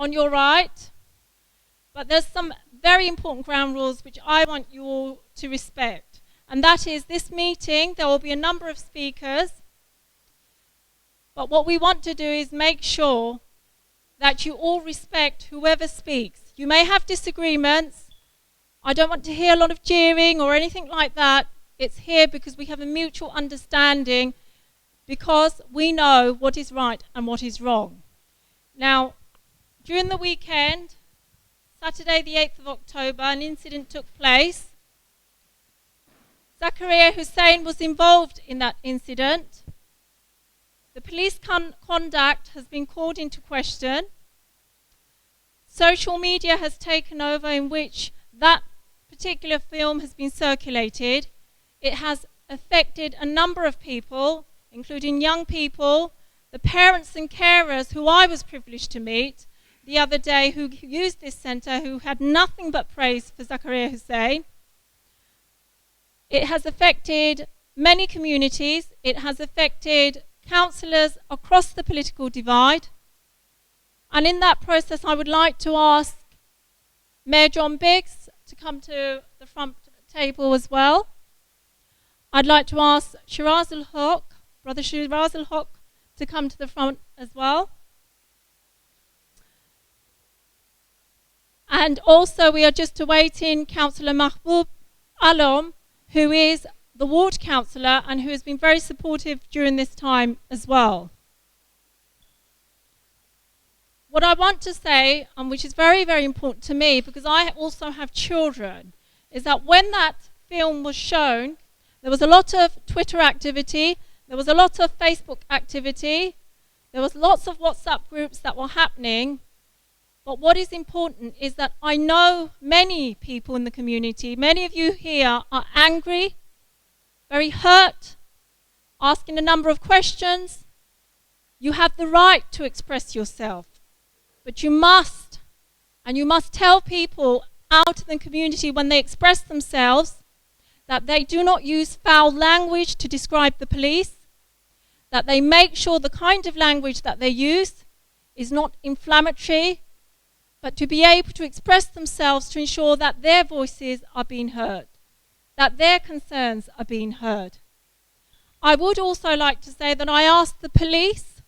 on your right, but there's some very important ground rules which I want you all to respect. And that is, this meeting, there will be a number of speakers, but what we want to do is make sure that you all respect whoever speaks. You may have disagreements. I don't want to hear a lot of jeering or anything like that. It's here because we have a mutual understanding, because we know what is right and what is wrong. Now, during the weekend, Saturday the 8th of October, an incident took place. Zakariya Hussain was involved in that incident. The police conduct has been called into question. Social media has taken over, in which that particular film has been circulated. It has affected a number of people, including young people, the parents and carers who I was privileged to meet the other day, who used this centre, who had nothing but praise for Zakariya Hussain. It has affected many communities. It has affected councillors across the political divide. And in that process, I would like to ask Mayor John Biggs to come to the front table as well. I'd like to ask Shiraz al-Haq, Brother Shiraz al-Haq, to come to the front as well. And also we are just awaiting Councillor Mahbub Alam, who is the ward councillor and who has been very supportive during this time as well. What I want to say, and which is very, very important to me, because I also have children, is that when that film was shown, there was a lot of Twitter activity, there was a lot of Facebook activity, there was lots of WhatsApp groups that were happening. But what is important is that I know many people in the community, many of you here are angry, very hurt, asking a number of questions. You have the right to express yourself, but you must tell people out in the community when they express themselves that they do not use foul language to describe the police, that they make sure the kind of language that they use is not inflammatory, but to be able to express themselves to ensure that their voices are being heard, that their concerns are being heard. I would also like to say that I asked the police,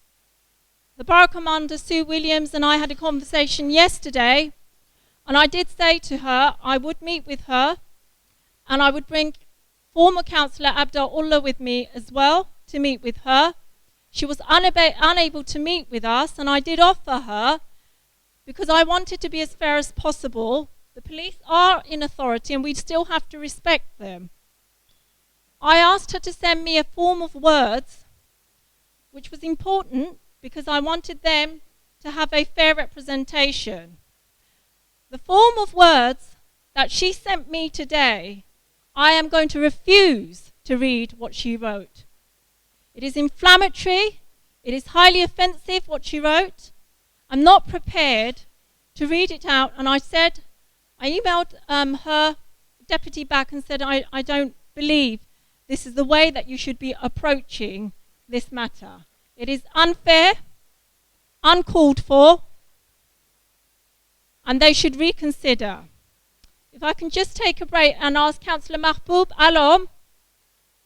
the Borough Commander Sue Williams and I had a conversation yesterday, and I did say to her I would meet with her and I would bring former Councillor Abdullah with me as well to meet with her. She was unable to meet with us, and I did offer her, because I wanted to be as fair as possible. The police are in authority and we still have to respect them. I asked her to send me a form of words, which was important because I wanted them to have a fair representation. The form of words that she sent me today, I am going to refuse to read what she wrote. It is inflammatory, it is highly offensive what she wrote. I'm not prepared to read it out, and I emailed her deputy back and said, I don't believe this is the way that you should be approaching this matter. It is unfair, uncalled for, and they should reconsider. If I can just take a break and ask Councillor Mahbub Alam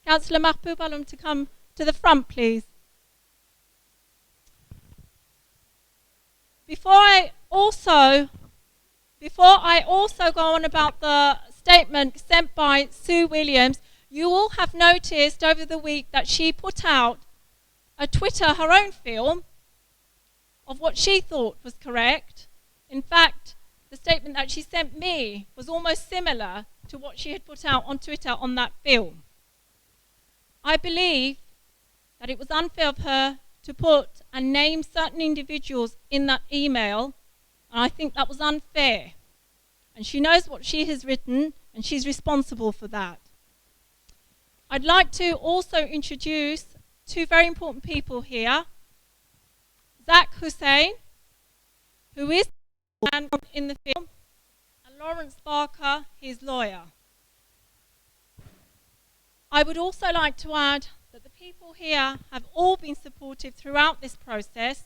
to come to the front, please. Before I also go on about the statement sent by Sue Williams, you all have noticed over the week that she put out a Twitter, her own film, of what she thought was correct. In fact, the statement that she sent me was almost similar to what she had put out on Twitter on that film. I believe that it was unfair of her to put and name certain individuals in that email, and I think that was unfair. And she knows what she has written, and she's responsible for that. I'd like to also introduce two very important people here. Zakariya Hussain, who is the man in the film, and Lawrence Barker, his lawyer. I would also like to add that the people here have all been supportive throughout this process,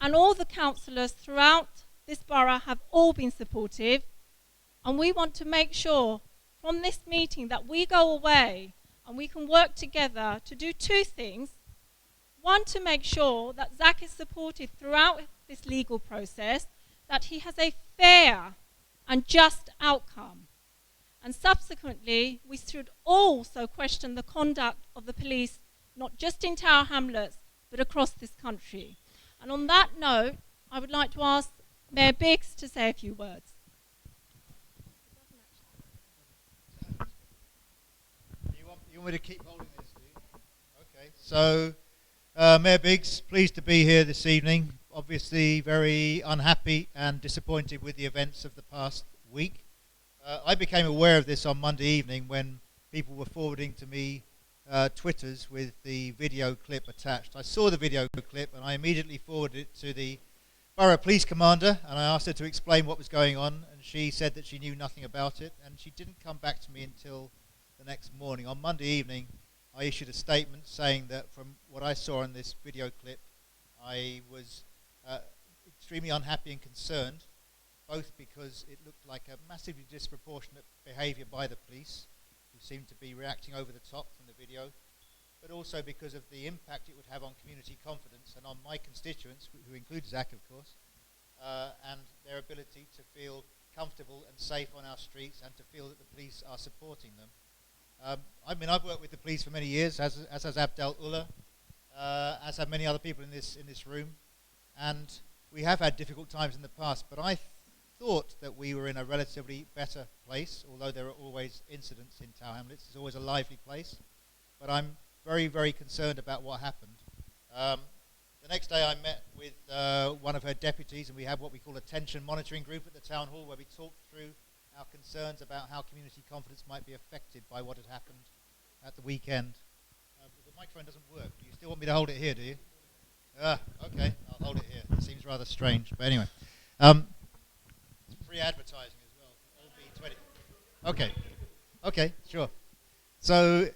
and all the councillors throughout this borough have all been supportive, and we want to make sure from this meeting that we go away and we can work together to do two things. One, to make sure that Zach is supported throughout this legal process, that he has a fair and just outcome. And subsequently, we should also question the conduct of the police, not just in Tower Hamlets, but across this country. And on that note, I would like to ask Mayor Biggs to say a few words. You want me to keep holding this, do you? Okay. So, Mayor Biggs, pleased to be here this evening. Obviously very unhappy and disappointed with the events of the past week. I became aware of this on Monday evening when people were forwarding to me Twitters with the video clip attached. I saw the video clip and I immediately forwarded it to the Borough Police Commander, and I asked her to explain what was going on, and she said that she knew nothing about it, and she didn't come back to me until the next morning. On Monday evening, I issued a statement saying that from what I saw in this video clip, I was extremely unhappy and concerned, both because it looked like a massively disproportionate behaviour by the police, who seemed to be reacting over the top from the video, but also because of the impact it would have on community confidence and on my constituents, who include Zach, of course, and their ability to feel comfortable and safe on our streets and to feel that the police are supporting them. I mean, I've worked with the police for many years, as has Abdel Ullah, as have many other people in this room, and we have had difficult times in the past, but I thought that we were in a relatively better place, although there are always incidents in Tower Hamlets. It's always a lively place, but I'm very, very concerned about what happened. The next day I met with one of her deputies, and we have what we call a tension monitoring group at the town hall, where we talked through our concerns about how community confidence might be affected by what had happened at the weekend. The microphone doesn't work. Do you still want me to hold it here, do you? Okay, I'll hold it here. It seems rather strange, but anyway. It's free advertising as well. LB20. Okay, sure. So,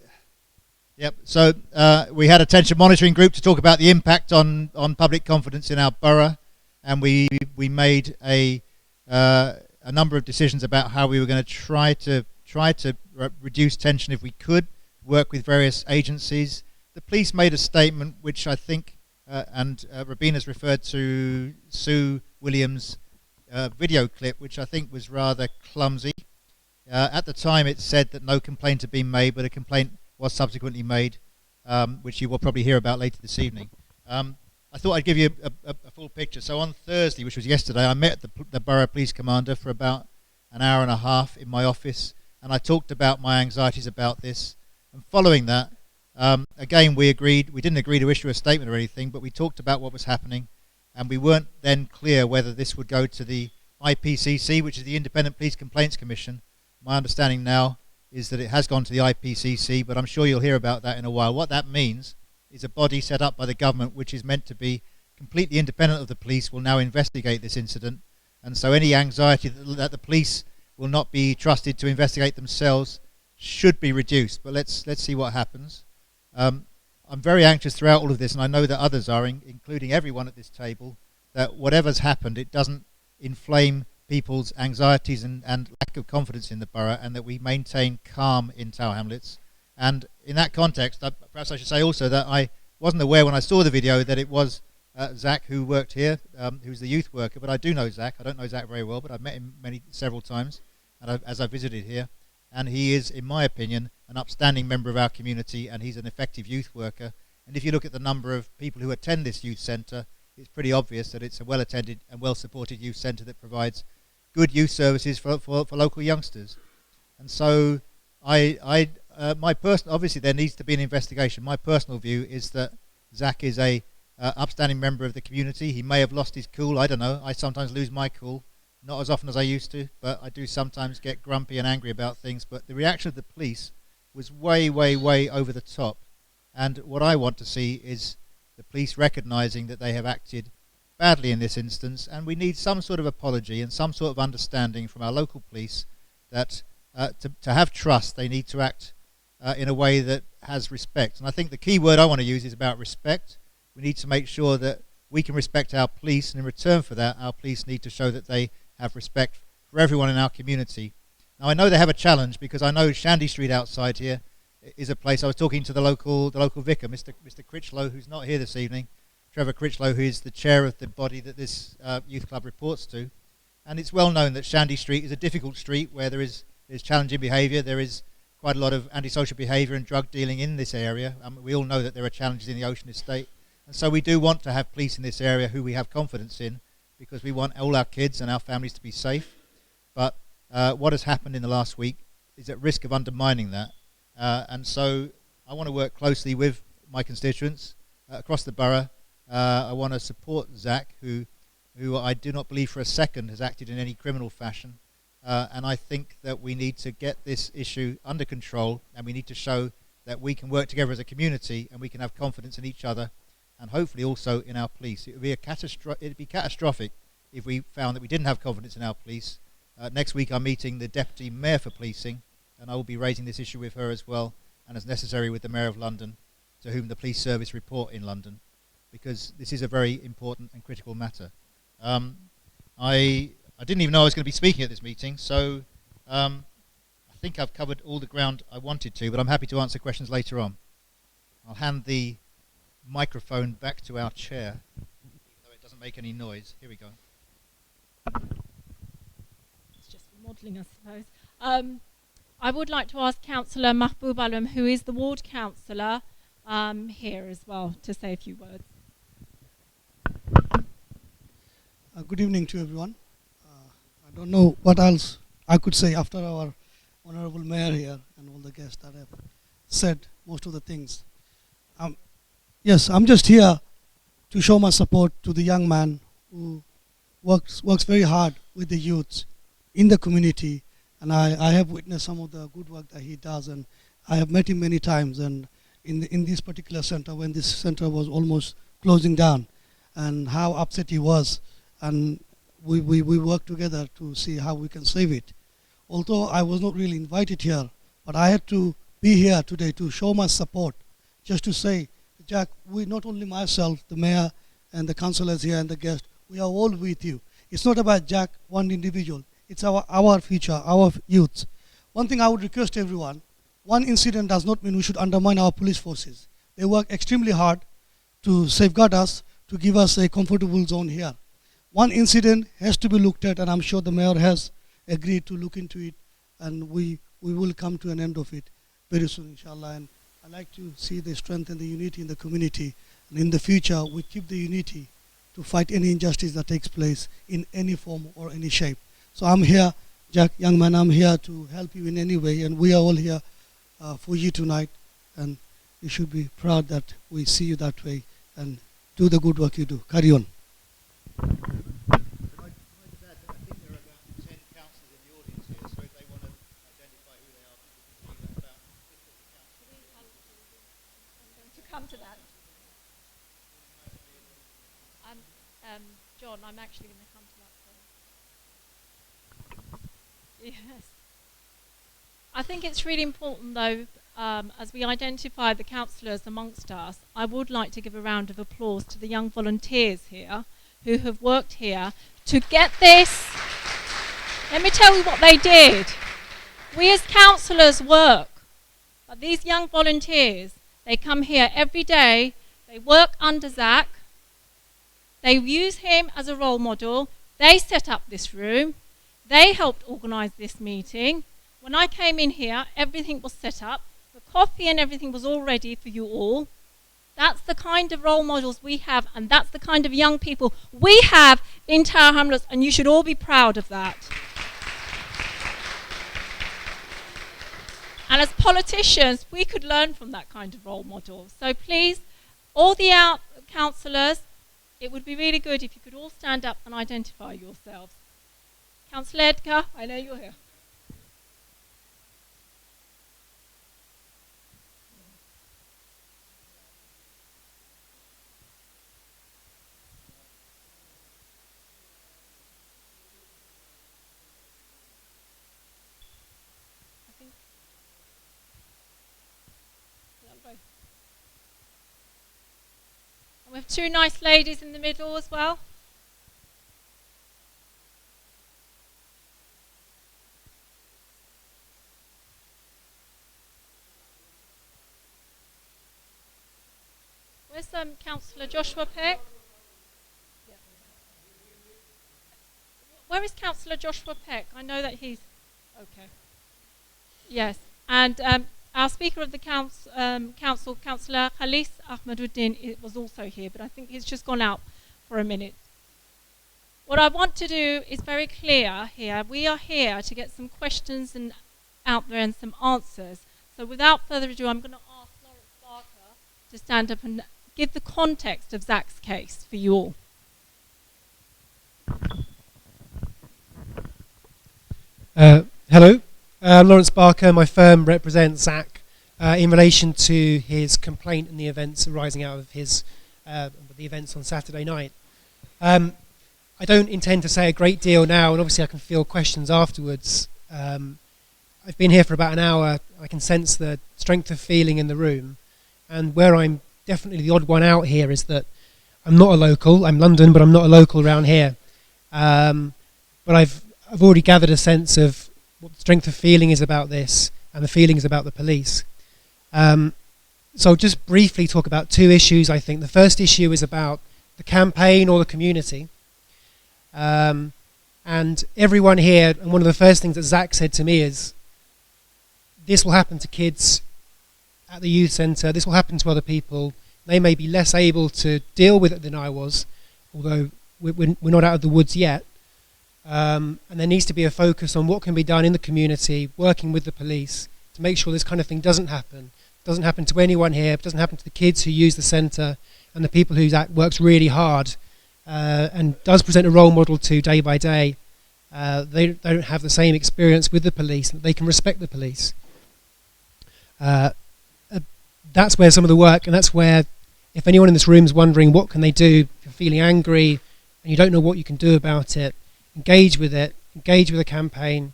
we had a tension monitoring group to talk about the impact on public confidence in our borough, and we made a number of decisions about how we were going to try to reduce tension if we could, work with various agencies. The police made a statement which I think, and Rabina's referred to Sue Williams' video clip, which I think was rather clumsy. At the time it said that no complaint had been made, but a complaint was subsequently made, which you will probably hear about later this evening. I thought I'd give you a full picture. So on Thursday, which was yesterday, I met the Borough Police Commander for about an hour and a half in my office, and I talked about my anxieties about this. And following that, again, we didn't agree to issue a statement or anything, but we talked about what was happening, and we weren't then clear whether this would go to the IPCC, which is the Independent Police Complaints Commission. My understanding now is that it has gone to the IPCC, but I'm sure you'll hear about that in a while. What that means is a body set up by the government, which is meant to be completely independent of the police, will now investigate this incident, and so any anxiety that the police will not be trusted to investigate themselves should be reduced. But let's see what happens. I'm very anxious throughout all of this, and I know that others are, including everyone at this table, that whatever's happened, it doesn't inflame people's anxieties and lack of confidence in the borough, and that we maintain calm in Tower Hamlets. And in that context, perhaps I should say also that I wasn't aware when I saw the video that it was Zach who worked here, who's the youth worker, but I do know Zach. I don't know Zach very well, but I've met him several times as I visited here, and he is, in my opinion, an upstanding member of our community, and he's an effective youth worker. And if you look at the number of people who attend this youth centre, it's pretty obvious that it's a well-attended and well-supported youth centre that provides good youth services for local youngsters. And so obviously there needs to be an investigation. My personal view is that Zach is a upstanding member of the community. He may have lost his cool, I don't know. I sometimes lose my cool, not as often as I used to, but I do sometimes get grumpy and angry about things. But the reaction of the police was way, way, way over the top. And what I want to see is the police recognising that they have acted badly in this instance, and we need some sort of apology and some sort of understanding from our local police that to have trust, they need to act in a way that has respect. And I think the key word I want to use is about respect. We need to make sure that we can respect our police, and in return for that, our police need to show that they have respect for everyone in our community. Now, I know they have a challenge, because I know Shandy Street outside here is a place. I was talking to the local vicar, Mr. Critchlow, who's not here this evening, Trevor Critchlow, who is the chair of the body that this youth club reports to. And it's well known that Shandy Street is a difficult street where there's challenging behaviour. There is quite a lot of antisocial behaviour and drug dealing in this area. We all know that there are challenges in the Ocean Estate. And so we do want to have police in this area who we have confidence in, because we want all our kids and our families to be safe. But what has happened in the last week is at risk of undermining that. And so I want to work closely with my constituents across the borough. I want to support Zach, who I do not believe for a second has acted in any criminal fashion. And I think that we need to get this issue under control, and we need to show that we can work together as a community, and we can have confidence in each other, and hopefully also in our police. It would be catastrophic if we found that we didn't have confidence in our police. Next week I'm meeting the Deputy Mayor for Policing, and I will be raising this issue with her as well, and as necessary with the Mayor of London, to whom the police service report in London, because this is a very important and critical matter. I didn't even know I was going to be speaking at this meeting, so I think I've covered all the ground I wanted to, but I'm happy to answer questions later on. I'll hand the microphone back to our chair, even though it doesn't make any noise. Here we go. It's just modelling, I suppose. I would like to ask Councillor Mahbub Alam, who is the ward councillor, here as well, to say a few words. Good evening to everyone. I don't know what else I could say after our Honourable Mayor here and all the guests that have said most of the things. Yes, I'm just here to show my support to the young man who works very hard with the youths in the community, and I have witnessed some of the good work that he does, and I have met him many times, and in this particular centre, when this centre was almost closing down, and how upset he was, and we worked together to see how we can save it. Although I was not really invited here, but I had to be here today to show my support, just to say, Jack, we, not only myself, the mayor and the councillors here and the guests, we are all with you. It's not about Jack, one individual. It's our future, our youth. One thing I would request everyone, one incident does not mean we should undermine our police forces. They work extremely hard to safeguard us, to give us a comfortable zone here. One incident has to be looked at, and I'm sure the mayor has agreed to look into it, and we will come to an end of it very soon, inshallah. And I like to see the strength and the unity in the community, and in the future we keep the unity to fight any injustice that takes place in any form or any shape. So I'm here, Jack, young man, I'm here to help you in any way, and we are all here for you tonight, and you should be proud that we see you that way, and do the good work you do. Carry on. Can I just add that I think there are about 10 councillors in the audience here, so if they want to identify who they are, people can see that about 50 councillors. I'm going to come to that. John, I'm actually going to come to that first. Yes. I think it's really important, though, as we identify the councillors amongst us, I would like to give a round of applause to the young volunteers here who have worked here to get this. Let me tell you what they did. We as councillors work, but these young volunteers, they come here every day, they work under Zach, they use him as a role model, they set up this room, they helped organise this meeting. When I came in here, everything was set up, the coffee and everything was all ready for you all. That's the kind of role models we have, and that's the kind of young people we have in Tower Hamlets, and you should all be proud of that. And as politicians, we could learn from that kind of role model. So please, all the councillors, it would be really good if you could all stand up and identify yourselves. Councillor Edgar, I know you're here. We have two nice ladies in the middle as well. Where's Councillor Joshua Peck? Yeah. Where is Councillor Joshua Peck? I know that he's... Okay. Yes. And our Speaker of the Council, Councillor Khalis Ahmaduddin, was also here, but I think he's just gone out for a minute. What I want to do is very clear here. We are here to get some questions out there and some answers. So without further ado, I'm going to ask Lawrence Barker to stand up and give the context of Zach's case for you all. Hello, Lawrence Barker. My firm represents Zach in relation to his complaint and the events arising out of his the events on Saturday night. I don't intend to say a great deal now, and obviously I can field questions afterwards. I've been here for about an hour. I can sense the strength of feeling in the room, and where I'm definitely the odd one out here is that I'm not a local. I'm London, but I'm not a local around here. But I've already gathered a sense of what the strength of feeling is about this and the feelings about the police. So I'll just briefly talk about two issues, I think. The first issue is about the campaign or the community. And everyone here, and one of the first things that Zach said to me is, this will happen to kids at the youth centre, this will happen to other people. They may be less able to deal with it than I was, although we're not out of the woods yet. And there needs to be a focus on what can be done in the community, working with the police, to make sure this kind of thing doesn't happen. It doesn't happen to anyone here, it doesn't happen to the kids who use the centre, and the people who Zach works really hard and does present a role model to day by day. They don't have the same experience with the police, and they can respect the police. That's where some of the work, and that's where, if anyone in this room is wondering what can they do, if you're feeling angry and you don't know what you can do about it, engage with it, engage with a campaign,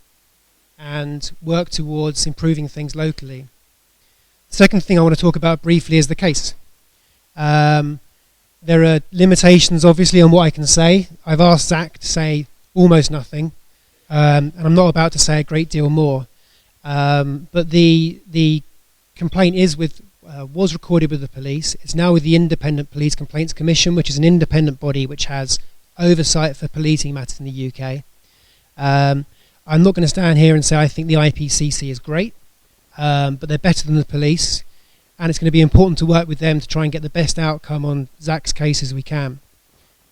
and work towards improving things locally. The second thing I want to talk about briefly is the case. There are limitations, obviously, on what I can say. I've asked Zach to say almost nothing, and I'm not about to say a great deal more. But the complaint was recorded with the police. It's now with the Independent Police Complaints Commission, which is an independent body which has oversight for policing matters in the UK. I'm not going to stand here and say I think the IPCC is great, but they're better than the police, and it's going to be important to work with them to try and get the best outcome on Zach's case as we can.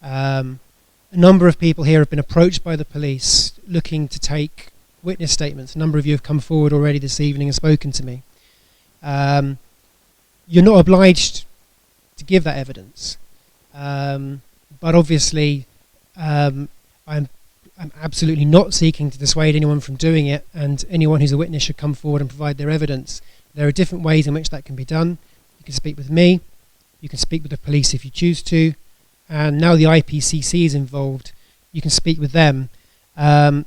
A number of people here have been approached by the police looking to take witness statements. A number of you have come forward already this evening and spoken to me. You're not obliged to give that evidence, but obviously I'm absolutely not seeking to dissuade anyone from doing it, and anyone who's a witness should come forward and provide their evidence. There are different ways in which that can be done. You can speak with me, you can speak with the police if you choose to, and now the IPCC is involved, you can speak with them. One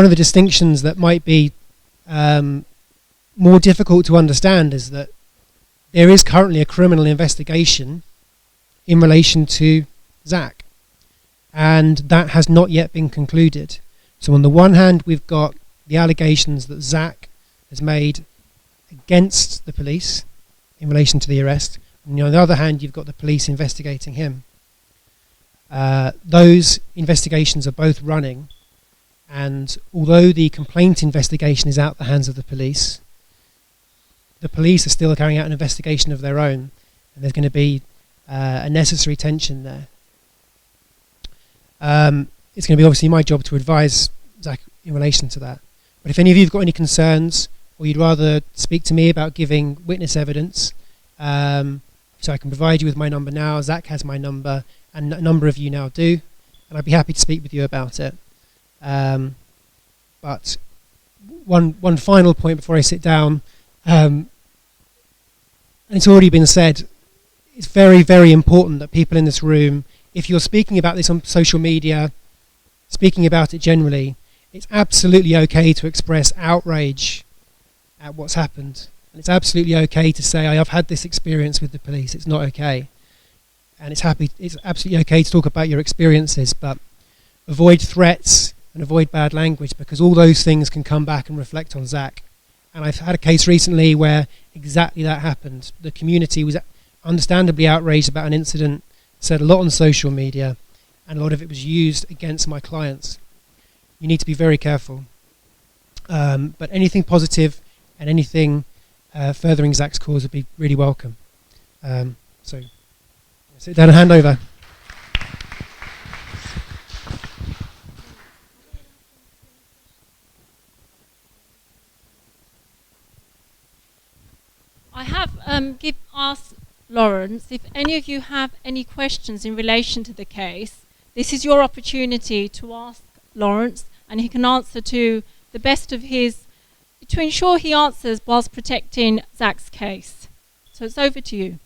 of the distinctions that might be more difficult to understand is that there is currently a criminal investigation in relation to Zach, and that has not yet been concluded. So on the one hand, we've got the allegations that Zach has made against the police in relation to the arrest, and on the other hand, you've got the police investigating him. Those investigations are both running, and although the complaint investigation is out the hands of the police are still carrying out an investigation of their own, and there's going to be a necessary tension there. It's going to be obviously my job to advise Zach in relation to that. But if any of you have got any concerns, or you'd rather speak to me about giving witness evidence, so I can provide you with my number now. Zach has my number, and a number of you now do, and I'd be happy to speak with you about it. But one final point before I sit down, and it's already been said, it's very, very important that people in this room, if you're speaking about this on social media, speaking about it generally, it's absolutely okay to express outrage at what's happened. And it's absolutely okay to say, I've had this experience with the police. It's not okay. and it's absolutely okay to talk about your experiences, but avoid threats and avoid bad language, because all those things can come back and reflect on Zach. And I've had a case recently where exactly that happened. The community was understandably outraged about an incident, said a lot on social media, and a lot of it was used against my clients. You need to be very careful. But anything positive and anything furthering Zach's cause would be really welcome. So sit down and hand over. I have asked Lawrence if any of you have any questions in relation to the case. This is your opportunity to ask Lawrence, and he can answer to the best of his, to ensure he answers whilst protecting Zach's case. So it's over to you.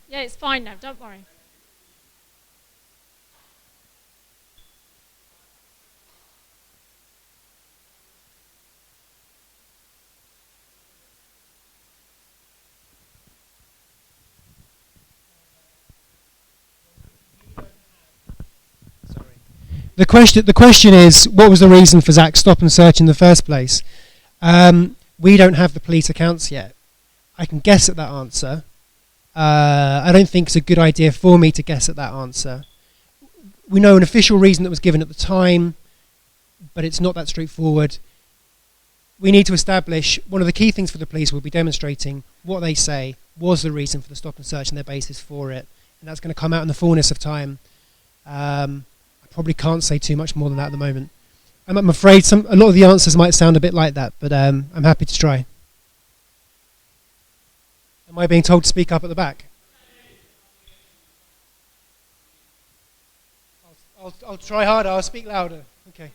Yeah, it's fine now, don't worry. The question is, what was the reason for Zach's stop and search in the first place? We don't have the police accounts yet. I can guess at that answer. I don't think it's a good idea for me to guess at that answer. We know an official reason that was given at the time, but it's not that straightforward. We need to establish, one of the key things for the police will be demonstrating what they say was the reason for the stop and search and their basis for it. And that's going to come out in the fullness of time. I probably can't say too much more than that at the moment. I'm afraid a lot of the answers might sound a bit like that, but I'm happy to try. Am I being told to speak up at the back? I'll try harder. I'll speak louder. Okay.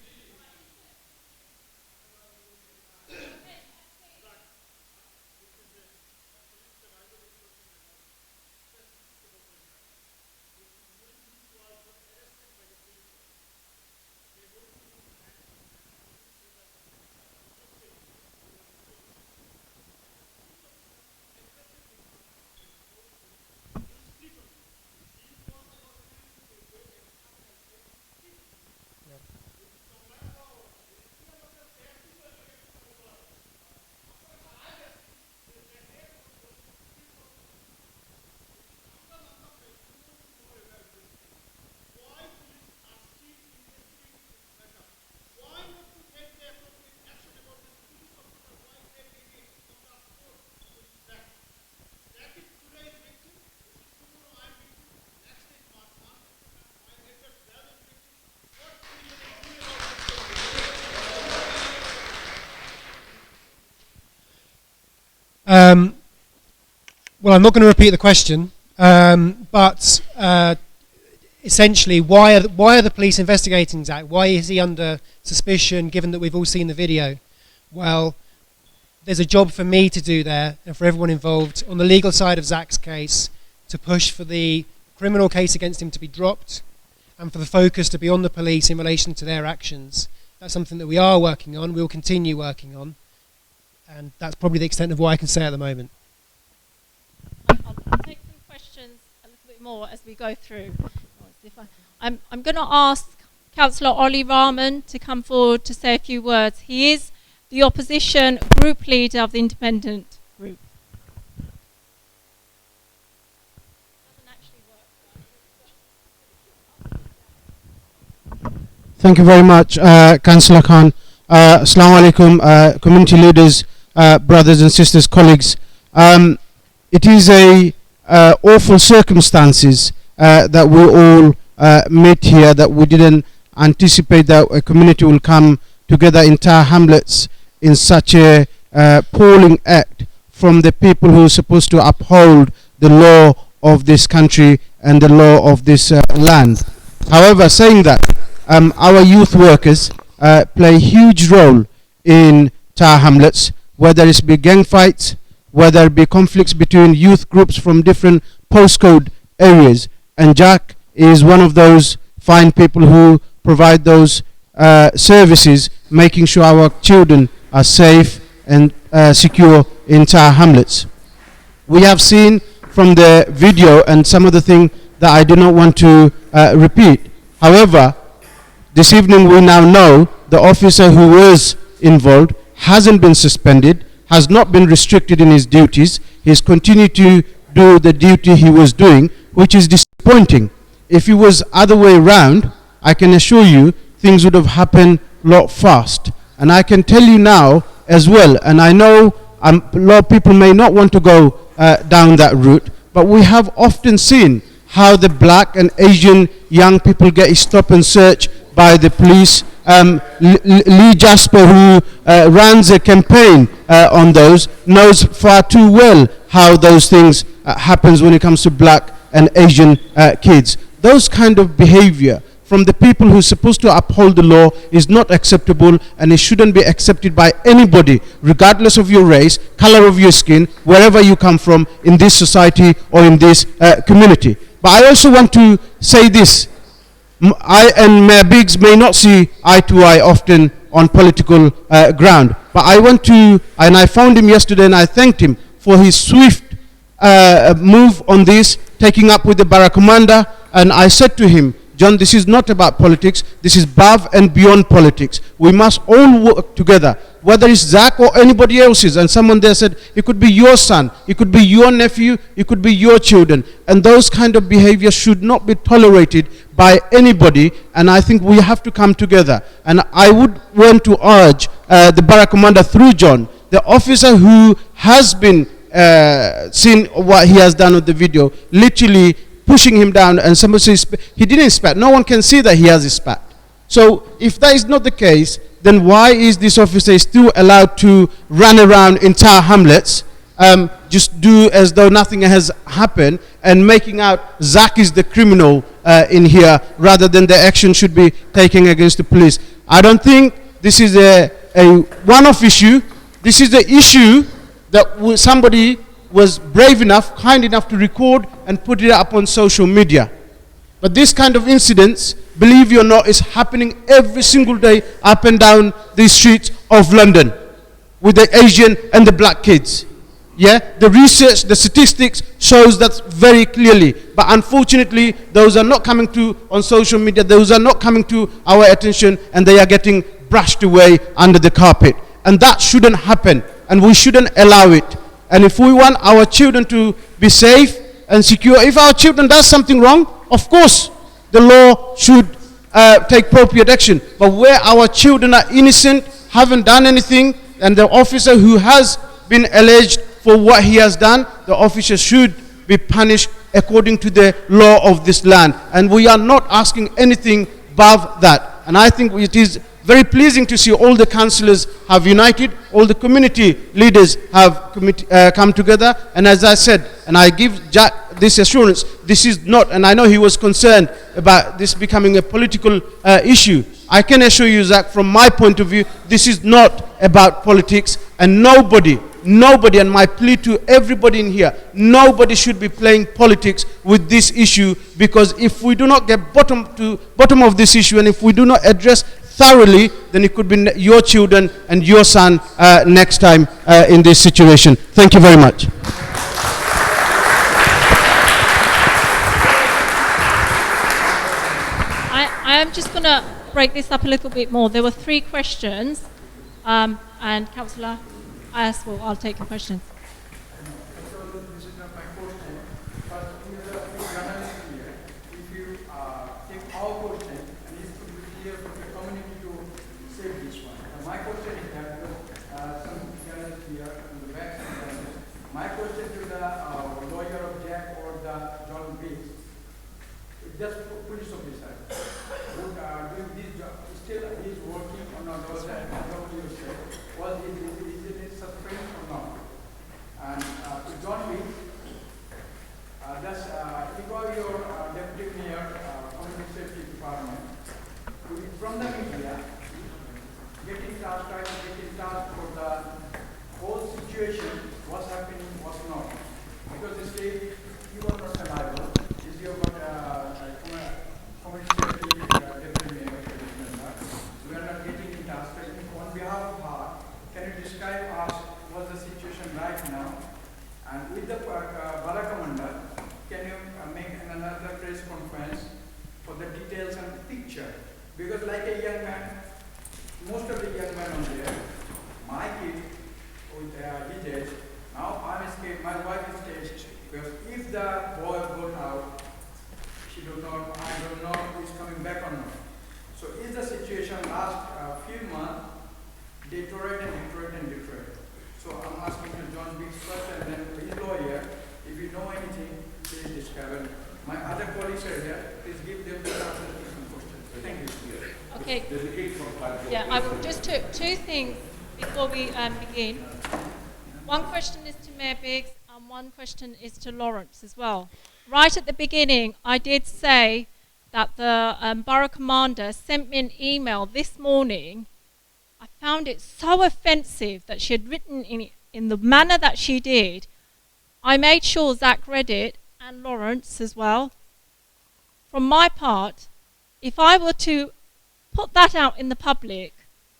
Well, I'm not going to repeat the question, but essentially, why are the police investigating Zach? Why is he under suspicion, given that we've all seen the video? Well, there's a job for me to do there, and for everyone involved, on the legal side of Zach's case, to push for the criminal case against him to be dropped, and for the focus to be on the police in relation to their actions. That's something that we are working on, we'll continue working on, and that's probably the extent of what I can say at the moment. I'll take some questions a little bit more as we go through. I'm going to ask Councillor Ollie Rahman to come forward to say a few words. He is the opposition group leader of the independent group. Thank you very much, Councillor Khan. Assalamu alaikum, community leaders, brothers and sisters, colleagues. It is a awful circumstances that we all met here, that we didn't anticipate that a community will come together, entire hamlets, in such a appalling act from the people who are supposed to uphold the law of this country and the law of this land. However, saying that, our youth workers play a huge role in Tower Hamlets, whether it be gang fights, whether it be conflicts between youth groups from different postcode areas. And Jack is one of those fine people who provide those services, making sure our children are safe and secure in Tower Hamlets. We have seen from the video and some of the things that I do not want to repeat. However, this evening we now know the officer who was involved hasn't been suspended, has not been restricted in his duties. He's continued to do the duty he was doing, which is disappointing. If it was other way around, I can assure you things would have happened a lot fast. And I can tell you now as well, and I know a lot of people may not want to go down that route, but we have often seen how the black and Asian young people get stopped and searched by the police. Lee Jasper, who runs a campaign on those, knows far too well how those things happens when it comes to black and Asian kids. Those kind of behavior from the people who are supposed to uphold the law is not acceptable, and it shouldn't be accepted by anybody, regardless of your race, color of your skin, wherever you come from in this society or in this community. But I also want to say this. I and Mayor Biggs may not see eye to eye often on political ground, but I want to, and I found him yesterday and I thanked him for his swift move on this, taking up with the Borough Commander, and I said to him, John, this is not about politics, this is above and beyond politics. We must all work together, whether it's Zach or anybody else's. And someone there said, it could be your son, it could be your nephew, it could be your children. And those kind of behavior should not be tolerated by anybody, and I think we have to come together. And I would want to urge the Borough Commander through John, the officer who has been seen what he has done on the video, literally pushing him down, and somebody says he didn't spat. No one can see that he has a spat. So if that is not the case, then why is this officer still allowed to run around in Tower Hamlets, just do as though nothing has happened, and making out Zach is the criminal in here, rather than the action should be taken against the police? I don't think this is a one-off issue. This is the issue that somebody was brave enough, kind enough to record and put it up on social media. But this kind of incidents, believe it or not, is happening every single day up and down the streets of London with the Asian and the black kids. Yeah, the research, the statistics shows that very clearly. But unfortunately, those are not coming to on social media, those are not coming to our attention, and they are getting brushed away under the carpet. And that shouldn't happen, and we shouldn't allow it. And if we want our children to be safe and secure, if our children does something wrong, of course, the law should take appropriate action. But where our children are innocent, haven't done anything, and the officer who has been alleged for what he has done, the officer should be punished according to the law of this land. And we are not asking anything above that. And I think it is very pleasing to see all the councillors have united, all the community leaders have come together. And as I said, and I give Jack this assurance, this is not, and I know he was concerned about this becoming a political issue. I can assure you, Zach, from my point of view, this is not about politics, and nobody, and my plea to everybody in here, nobody should be playing politics with this issue, because if we do not get bottom of this issue, and if we do not address thoroughly, then it could be your children and your son next time in this situation. Thank you very much. I am just going to break this up a little bit more. There were 3 questions, and Councillor Ayas, I'll take your questions. This is not my question, but we are journalists here. If you take our question, and it could be clear for the community to save this one. My question is that some journalists here in the back, my question to the lawyer of Jack or the John Biggs, just police officer, would doing this job, still he is working on a law that you said, was it suffering or not? And to John Biggs, because your deputy mayor, community safety department, from the media, getting tasked, trying to get in task for the situation, what's happening, what's not. Because the state, you are not reliable. Is you got community deputy mayor, we are not getting in touch. On behalf of her, can you describe us what's the situation right now? And with the Borough Commander, can you make another press conference for the details and picture? Because like a young man, most of the young men on there, my kid with his age, now I'm scared, my wife is scared, because if the boy goes out, she don't know, I don't know if he's coming back or not. So is the situation last few months, deteriorate and deteriorate and deteriorate. So I'm asking to John Biggs first and then his lawyer, if you know anything, please describe it. My other colleagues are here, please give them the answer to some questions. Thank you. Okay. Yeah, I will just two things before we begin. One question is to Mayor Biggs and one question is to Lawrence as well. Right at the beginning, I did say that the Borough Commander sent me an email this morning. I found it so offensive that she had written in the manner that she did. I made sure Zach read it, and Lawrence as well. From my part, if I were to put that out in the public,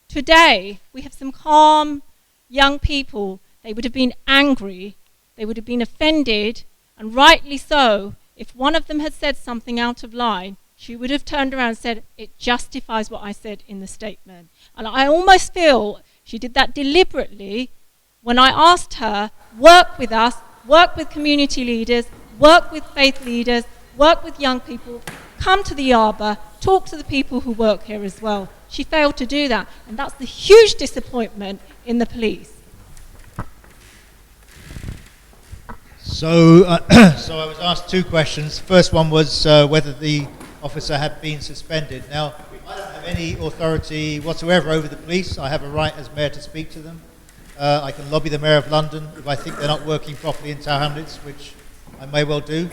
today we have some calm young people. They would have been angry, they would have been offended, and rightly so. If one of them had said something out of line, she would have turned around and said, it justifies what I said in the statement. And I almost feel she did that deliberately when I asked her, work with us, work with community leaders, work with faith leaders, work with young people, come to the Arbour, talk to the people who work here as well. She failed to do that, and that's the huge disappointment in the police. So, so I was asked two questions. The first one was whether the officer had been suspended. Now, I don't have any authority whatsoever over the police. I have a right as mayor to speak to them. I can lobby the Mayor of London if I think they're not working properly in Tower Hamlets, which I may well do.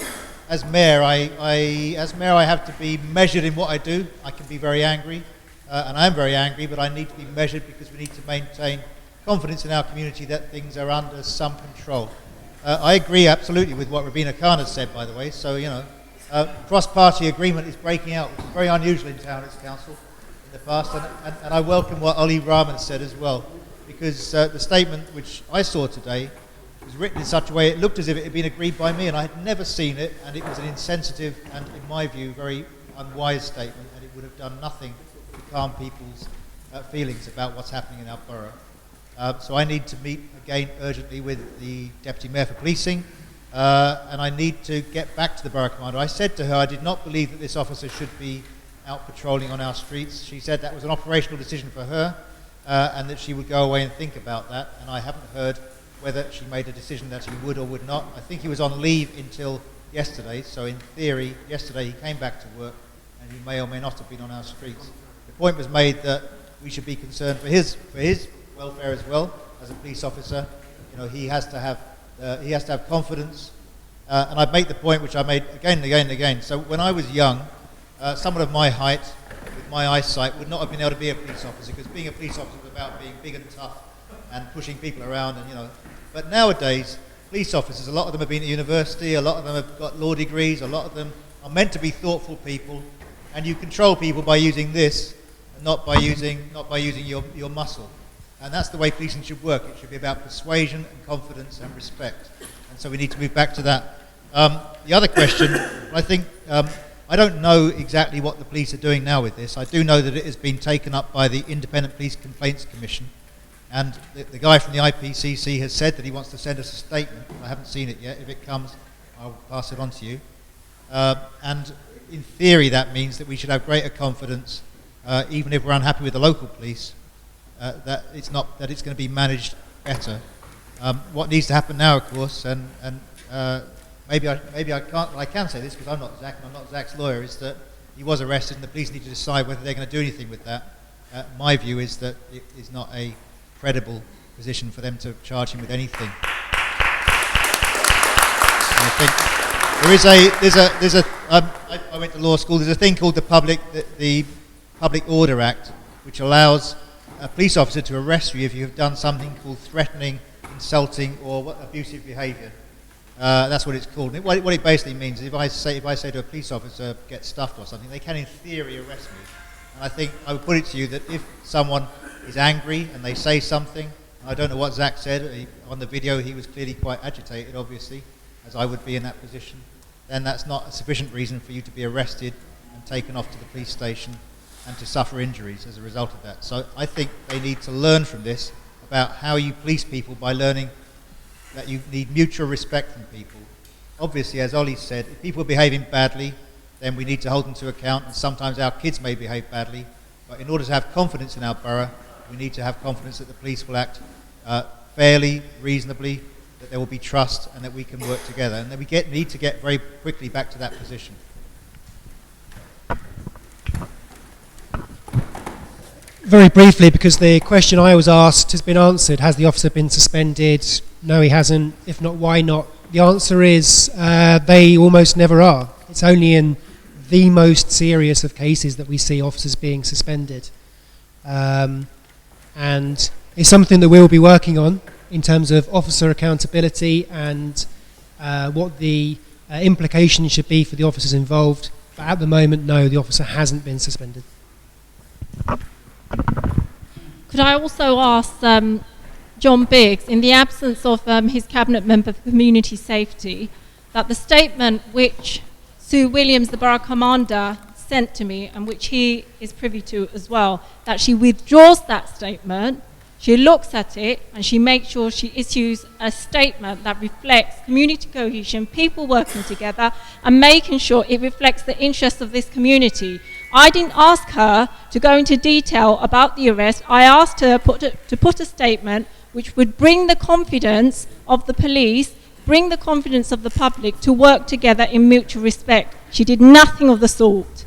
As mayor, I have to be measured in what I do. I can be very angry, and I am very angry, but I need to be measured because we need to maintain confidence in our community that things are under some control. I agree absolutely with what Rabina Khan has said, by the way. So, you know, cross-party agreement is breaking out, which is very unusual in Town Council in the past, and I welcome what Ali Rahman said as well, because the statement which I saw today was written in such a way it looked as if it had been agreed by me, and I had never seen it, and it was an insensitive and, in my view, very unwise statement, and it would have done nothing to calm people's feelings about what's happening in our borough. So I need to meet again urgently with the Deputy Mayor for Policing, and I need to get back to the Borough Commander. I said to her I did not believe that this officer should be out patrolling on our streets. She said that was an operational decision for her, and that she would go away and think about that, and I haven't heard whether she made a decision that he would or would not. I think he was on leave until yesterday, so in theory, yesterday he came back to work, and he may or may not have been on our streets. The point was made that we should be concerned for his welfare as well as a police officer. You know, he has to have confidence, and I'd make the point which I made again and again and again. So when I was young, someone of my height, with my eyesight, would not have been able to be a police officer, because being a police officer was about being big and tough and pushing people around, and you know. But nowadays, police officers, a lot of them have been at university, a lot of them have got law degrees, a lot of them are meant to be thoughtful people, and you control people by using this, and not by using your muscle. And that's the way policing should work. It should be about persuasion and confidence and respect. And so we need to move back to that. The other question, I think, I don't know exactly what the police are doing now with this. I do know that it has been taken up by the Independent Police Complaints Commission. And the guy from the IPCC has said that he wants to send us a statement. I haven't seen it yet. If it comes, I'll pass it on to you. And in theory, that means that we should have greater confidence, even if we're unhappy with the local police, that it's going to be managed better. What needs to happen now, of course, and maybe I can't, I can say this because I'm not Zach and I'm not Zach's lawyer, is that he was arrested and the police need to decide whether they're going to do anything with that. My view is that it is not a credible position for them to charge him with anything. And I think I went to law school. There's a thing called the Public Order Act, which allows a police officer to arrest you if you have done something called threatening insulting or abusive behaviour. That's what it's called. And what it basically means is if I say to a police officer, get stuffed or something, they can in theory arrest me. And I think I would put it to you that if someone is angry and they say something, I don't know what Zach said, on the video he was clearly quite agitated, obviously, as I would be in that position, then that's not a sufficient reason for you to be arrested and taken off to the police station and to suffer injuries as a result of that. So I think they need to learn from this about how you police people by learning that you need mutual respect from people. Obviously, as Ollie said, if people are behaving badly, then we need to hold them to account, and sometimes our kids may behave badly, but in order to have confidence in our borough, we need to have confidence that the police will act fairly, reasonably, that there will be trust, and that we can work together, and that we need to get very quickly back to that position. Very briefly, because the question I was asked has been answered. Has the officer been suspended? No, he hasn't. If not, why not? The answer is they almost never are. It's only in the most serious of cases that we see officers being suspended. And it's something that we'll be working on in terms of officer accountability and what the implications should be for the officers involved. But at the moment, no, the officer hasn't been suspended. Could I also ask John Biggs, in the absence of his cabinet member for community safety, that the statement which Sue Williams, the Borough Commander, sent to me, and which he is privy to as well, that she withdraws that statement, she looks at it, and she makes sure she issues a statement that reflects community cohesion, people working together, and making sure it reflects the interests of this community. I didn't ask her to go into detail about the arrest. I asked her to put a statement which would bring the confidence of the police, bring the confidence of the public to work together in mutual respect. She did nothing of the sort.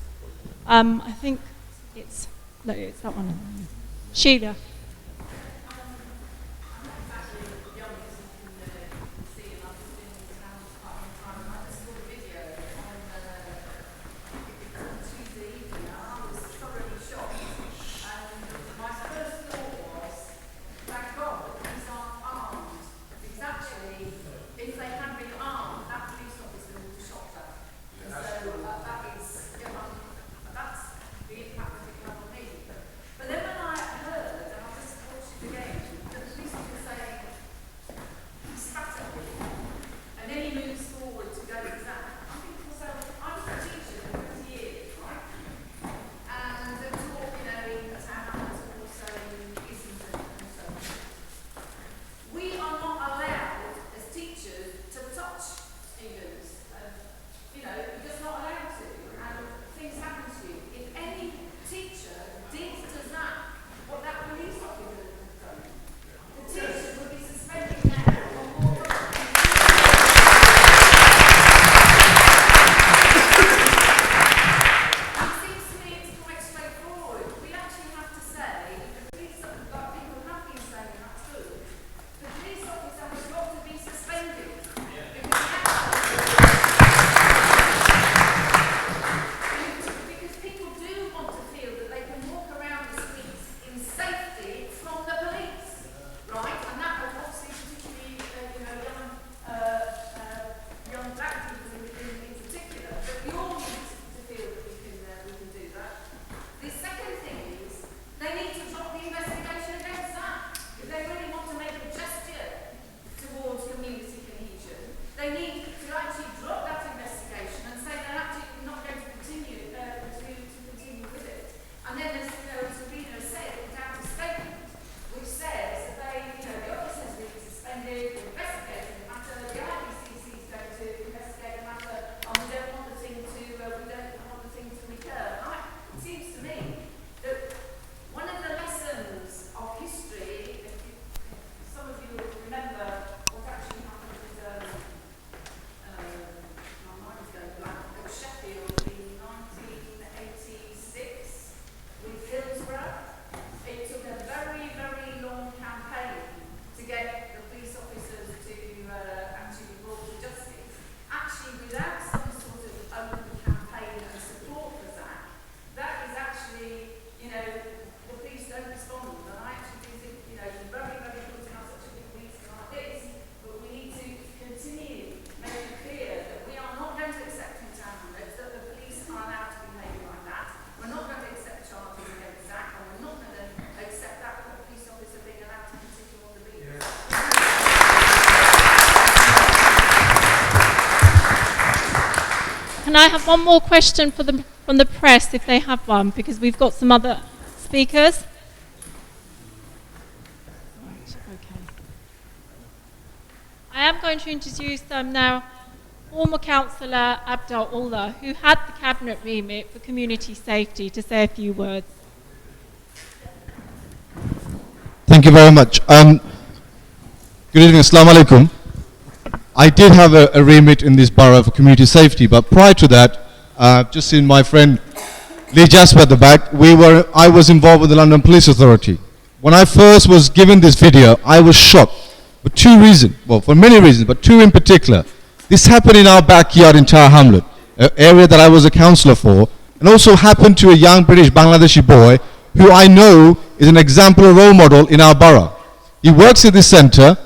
I think it's that one. Sheila. can I have one more question from the press, if they have one, because we've got some other speakers. Right, okay. I am going to introduce now former Councillor Abdul Ullah, who had the Cabinet remit for community safety, to say a few words. Thank you very much. Good evening, Assalamu alaikum. I did have a remit in this borough for community safety, but prior to that, just seen my friend Lee Jasper at the back, I was involved with the London Police Authority. When I first was given this video, I was shocked for two reasons, well, for many reasons, but two in particular. This happened in our backyard in Tower Hamlet, an area that I was a councillor for, and also happened to a young British Bangladeshi boy who I know is an exemplary role model in our borough. He works at this centre.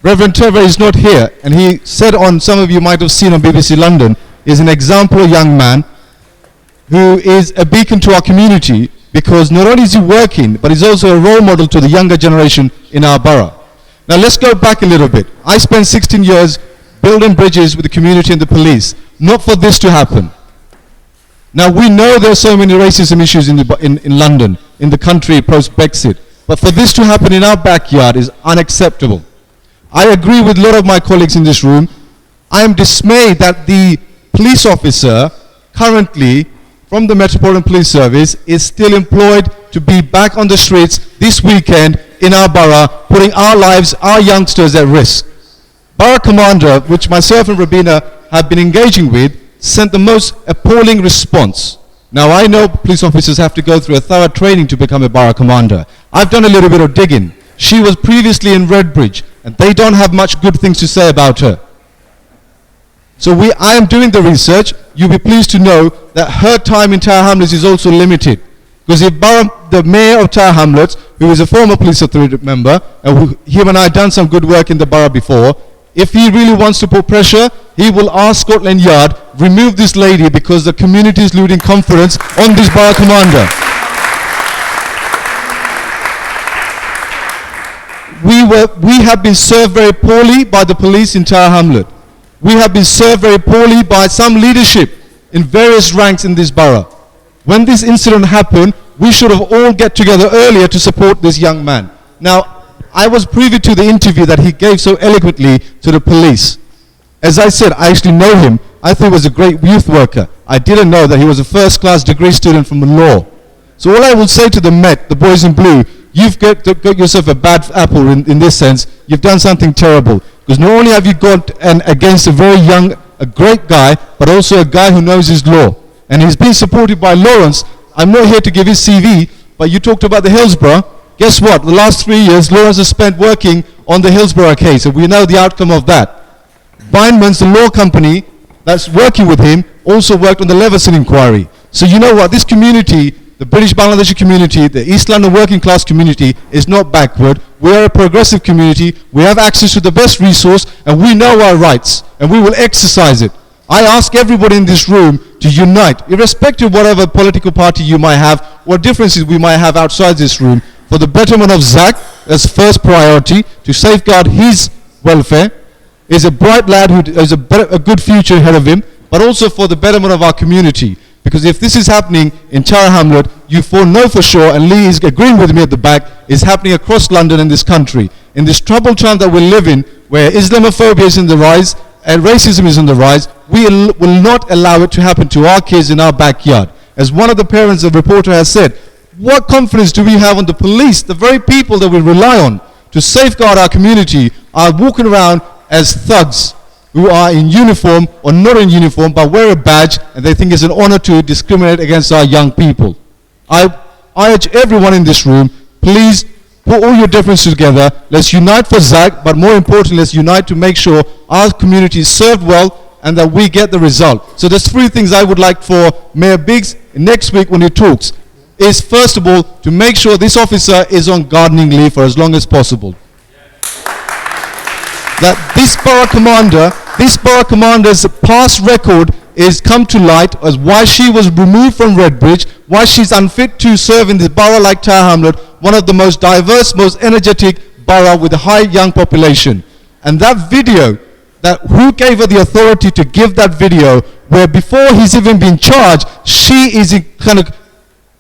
Reverend Trevor is not here, and he said on, some of you might have seen on BBC London, is an exemplary young man who is a beacon to our community, because not only is he working, but he's also a role model to the younger generation in our borough. Now let's go back a little bit. I spent 16 years building bridges with the community and the police, not for this to happen. Now we know there are so many racism issues in London, in the country post-Brexit, but for this to happen in our backyard is unacceptable. I agree with a lot of my colleagues in this room. I am dismayed that the police officer currently from the Metropolitan Police Service is still employed to be back on the streets this weekend in our borough, putting our lives, our youngsters at risk. Borough Commander, which myself and Rabina have been engaging with, sent the most appalling response. Now I know police officers have to go through a thorough training to become a Borough Commander. I've done a little bit of digging. She was previously in Redbridge, and they don't have much good things to say about her. So I am doing the research. You'll be pleased to know that her time in Tower Hamlets is also limited. Because if the mayor of Tower Hamlets, who is a former police authority member, and him and I have done some good work in the borough before, if he really wants to put pressure, he will ask Scotland Yard, remove this lady because the community is losing confidence on this Borough Commander. We have been served very poorly by the police in Tower Hamlet. We have been served very poorly by some leadership in various ranks in this borough. When this incident happened, we should have all get together earlier to support this young man. Now, I was privy to the interview that he gave so eloquently to the police. As I said, I actually know him. I thought he was a great youth worker. I didn't know that he was a first-class degree student from the law. So all I will say to the Met, the boys in blue, you've got yourself a bad apple in this sense. You've done something terrible. Because not only have you got against a very young, a great guy, but also a guy who knows his law. And he's been supported by Lawrence. I'm not here to give his CV, but you talked about the Hillsborough. Guess what? The last 3 years, Lawrence has spent working on the Hillsborough case, and we know the outcome of that. Vineman's, the law company that's working with him, also worked on the Leveson inquiry. So you know what? This community, the British Bangladeshi community, the East London working class community, is not backward. We are a progressive community. We have access to the best resource, and we know our rights, and we will exercise it. I ask everybody in this room to unite, irrespective of whatever political party you might have, what differences we might have outside this room, for the betterment of Zach as first priority, to safeguard his welfare. He's a bright lad who has a good future ahead of him, but also for the betterment of our community. Because if this is happening in Tower Hamlet, you know for sure, and Lee is agreeing with me at the back, is happening across London and this country. In this troubled time that we live in, where Islamophobia is in the rise and racism is on the rise, we will not allow it to happen to our kids in our backyard. As one of the parents, the reporter, has said, what confidence do we have on the police, the very people that we rely on to safeguard our community, are walking around as thugs who are in uniform or not in uniform but wear a badge, and they think it's an honor to discriminate against our young people. I urge everyone in this room, please put all your differences together. Let's unite for Zach, but more importantly, let's unite to make sure our community is served well and that we get the result. So there's 3 things I would like for Mayor Biggs next week when he talks. Is first of all, to make sure this officer is on gardening leave for as long as possible. That this Borough Commander's past record is come to light as why she was removed from Redbridge, why she's unfit to serve in the borough like Tower Hamlet, one of the most diverse, most energetic borough with a high young population. And that video that who gave her the authority to give that video where before he's even been charged, she is kind of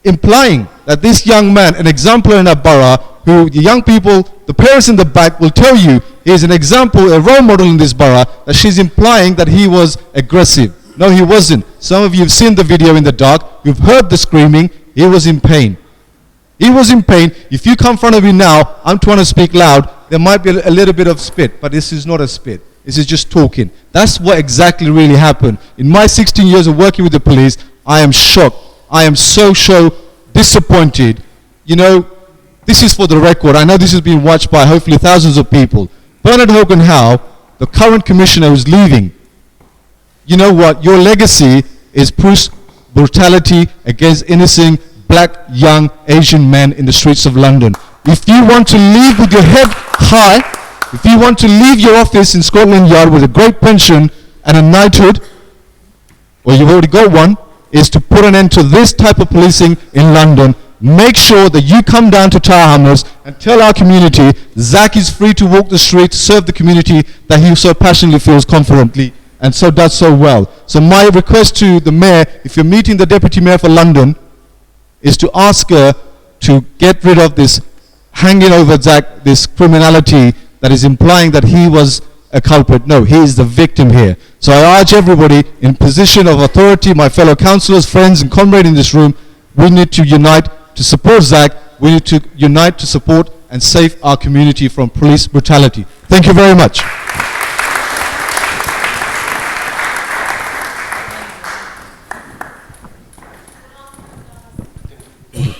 implying that this young man, an exemplar in a borough, who the young people, the parents in the back will tell you is an example, a role model in this borough, that she's implying that he was aggressive. No, he wasn't. Some of you have seen the video in the dark. You've heard the screaming. He was in pain. He was in pain. If you come in front of me now, I'm trying to speak loud, there might be a little bit of spit, but this is not a spit. This is just talking. That's what exactly really happened. In my 16 years of working with the police, I am shocked. I am so disappointed. You know, this is for the record. I know this is being watched by hopefully thousands of people. Bernard Hogan Howe, the current commissioner who's leaving, you know what? Your legacy is brutality against innocent black young Asian men in the streets of London. If you want to leave with your head high, if you want to leave your office in Scotland Yard with a great pension and a knighthood, or you've already got one, is to put an end to this type of policing in London. Make sure that you come down to Tower Hamlets and tell our community Zach is free to walk the street, serve the community that he so passionately feels confidently and so does so well. So my request to the mayor, if you're meeting the deputy mayor for London, is to ask her to get rid of this hanging over Zach, this criminality that is implying that he was a culprit. No, he is the victim here. So I urge everybody in position of authority, my fellow councillors, friends and comrades in this room, we need to unite to support Zach. We need to unite to support and save our community from police brutality. Thank you very much.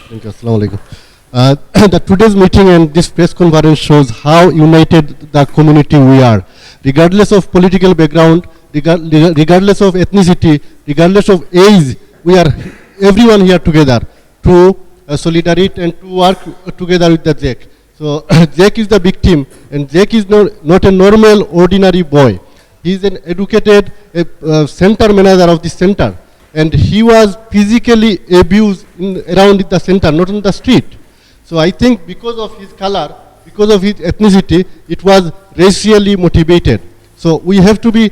Thank you. Assalamu alaikum. The today's meeting and this press conference shows how united the community we are. Regardless of political background, regardless of ethnicity, regardless of age, we are everyone here together to solidarity and to work together with the Jack. So Jack is the victim, and Jack is not a normal, ordinary boy. He is an educated center manager of the center, and he was physically abused around the center, not on the street. So I think because of his color, because of his ethnicity, it was racially motivated. So we have to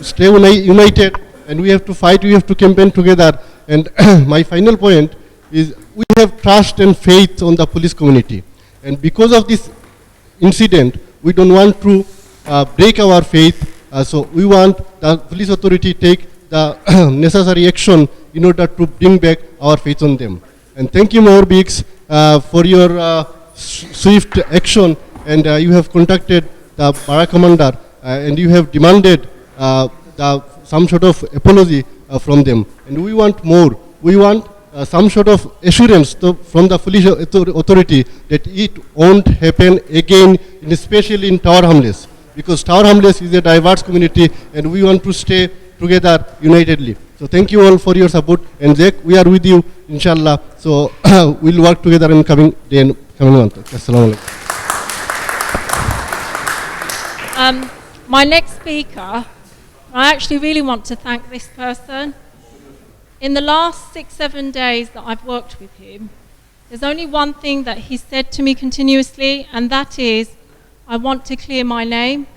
stay united, and we have to fight, we have to campaign together. And my final point is we have trust and faith on the police community. And because of this incident, we don't want to break our faith. So we want the police authority take the necessary action in order to bring back our faith on them. And thank you, Mayor Biggs, for your swift action. And you have contacted the Borough Commander and you have demanded some sort of apology from them. And we want more. We want some sort of assurance from the police authority that it won't happen again, especially in Tower Hamlets. Because Tower Hamlets is a diverse community and we want to stay together unitedly. So thank you all for your support, and Jack, we are with you, inshallah. So we'll work together in coming day and coming month. Assalamu alaikum. My next speaker, I actually really want to thank this person. In the last 6-7 days that I've worked with him, there's only one thing that he said to me continuously, and that is, I want to clear my name.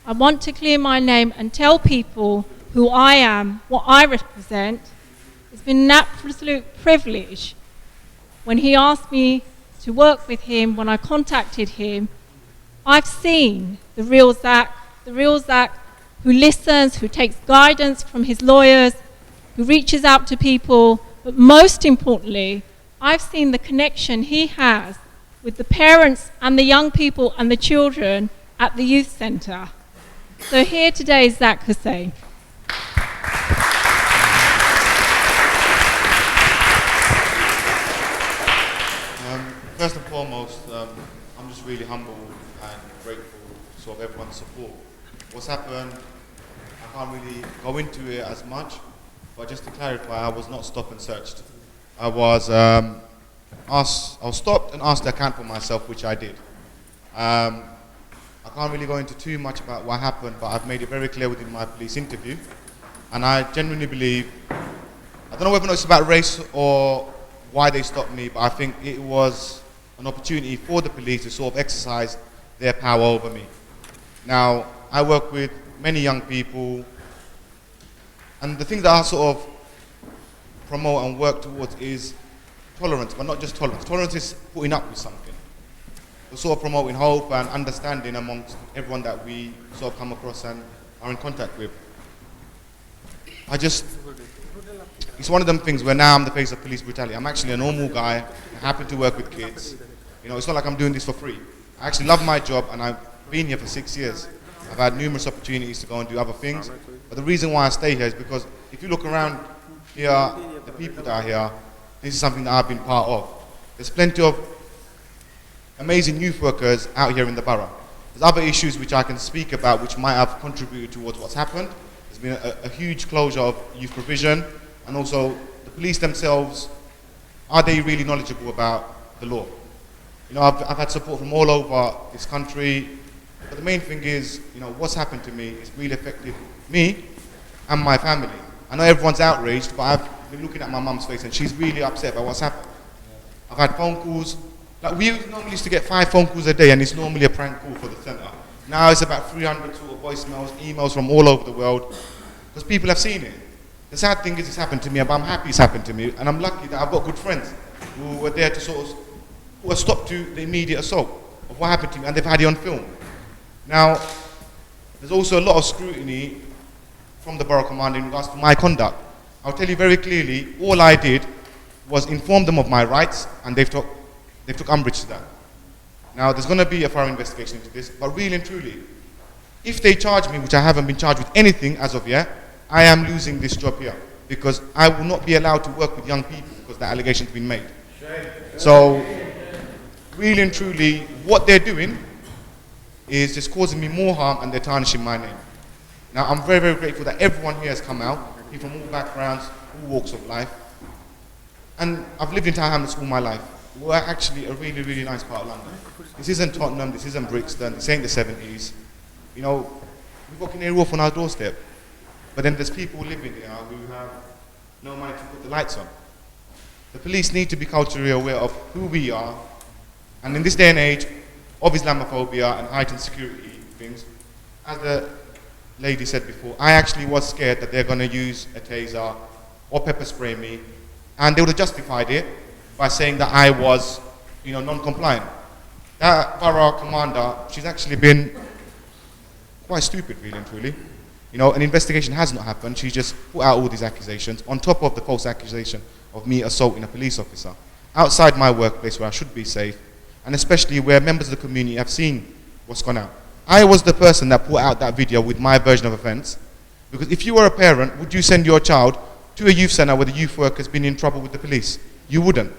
I want to clear my name and tell people who I am, what I represent. It's been an absolute privilege when he asked me to work with him, when I contacted him. I've seen the real Zach who listens, who takes guidance from his lawyers, who reaches out to people, but most importantly, I've seen the connection he has with the parents and the young people and the children at the youth centre. So here today is Zakariya Hussain. First and foremost, I'm just really humble and grateful to everyone's support. What's happened, I can't really go into it as much, but just to clarify, I was not stopped and searched. I was stopped and asked to account for myself, which I did. I can't really go into too much about what happened, but I've made it very clear within my police interview. And I genuinely believe, I don't know whether it's about race or why they stopped me, but I think it was an opportunity for the police to sort of exercise their power over me. Now, I work with many young people. And the thing that I sort of promote and work towards is tolerance, but not just tolerance. Tolerance is putting up with something. We're sort of promoting hope and understanding amongst everyone that we sort of come across and are in contact with. It's one of them things where now I'm the face of police brutality. I'm actually a normal guy, happy to work with kids. You know, it's not like I'm doing this for free. I actually love my job, and I've been here for 6 years. I've had numerous opportunities to go and do other things. But the reason why I stay here is because if you look around here, the people that are here, this is something that I've been part of. There's plenty of amazing youth workers out here in the borough. There's other issues which I can speak about which might have contributed towards what's happened. There's been a huge closure of youth provision, and also the police themselves, are they really knowledgeable about the law? You know, I've had support from all over this country, but the main thing is, you know, what's happened to me has really affected me and my family. I know everyone's outraged, but I've been looking at my mum's face and she's really upset about what's happened. I've had phone calls. Like, we normally used to get 5 phone calls a day, and it's normally a prank call for the centre. Now it's about 300 sort of voicemails, emails from all over the world, because people have seen it. The sad thing is it's happened to me, but I'm happy it's happened to me, and I'm lucky that I've got good friends who were there to sort of put a stop to the immediate assault of what happened to me, and they've had it on film. Now, there's also a lot of scrutiny from the Borough Commander in regards to my conduct. I'll tell you very clearly, all I did was inform them of my rights, and they took umbrage to that. Now, there's going to be a thorough investigation into this, but really and truly, if they charge me, which I haven't been charged with anything as of yet, I am losing this job here, because I will not be allowed to work with young people because that allegation's been made. So, really and truly, what they're doing is just causing me more harm, and they're tarnishing my name. Now, I'm very, very grateful that everyone here has come out, people from all backgrounds, all walks of life. And I've lived in Tower Hamlets all my life. We're actually a really, really nice part of London. This isn't Tottenham, this isn't Brixton, this ain't the 70s. You know, we've got Canary Wharf on our doorstep. But then there's people living here who have no money to put the lights on. The police need to be culturally aware of who we are. And in this day and age of Islamophobia and heightened security things, as the lady said before, I actually was scared that they're going to use a taser or pepper spray me, and they would have justified it by saying that I was, you know, non-compliant. That Borough Commander, she's actually been quite stupid, really and truly. You know, an investigation has not happened. She just put out all these accusations on top of the false accusation of me assaulting a police officer outside my workplace where I should be safe, and especially where members of the community have seen what's gone out. I was the person that put out that video with my version of events, because if you were a parent, would you send your child to a youth centre where the youth worker's been in trouble with the police? You wouldn't.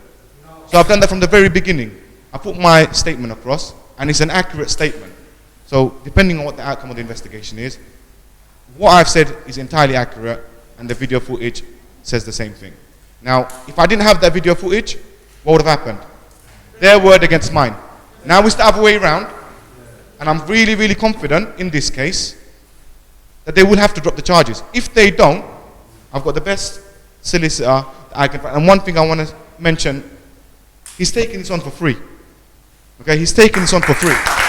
So I've done that from the very beginning. I put my statement across, and it's an accurate statement. So depending on what the outcome of the investigation is, what I've said is entirely accurate, and the video footage says the same thing. Now, if I didn't have that video footage, what would have happened? Their word against mine. Now it's the other way around, and I'm really, really confident in this case that they will have to drop the charges. If they don't, I've got the best solicitor that I can find. And one thing I want to mention, he's taking this on for free. Okay, he's taking this on for free. Yeah?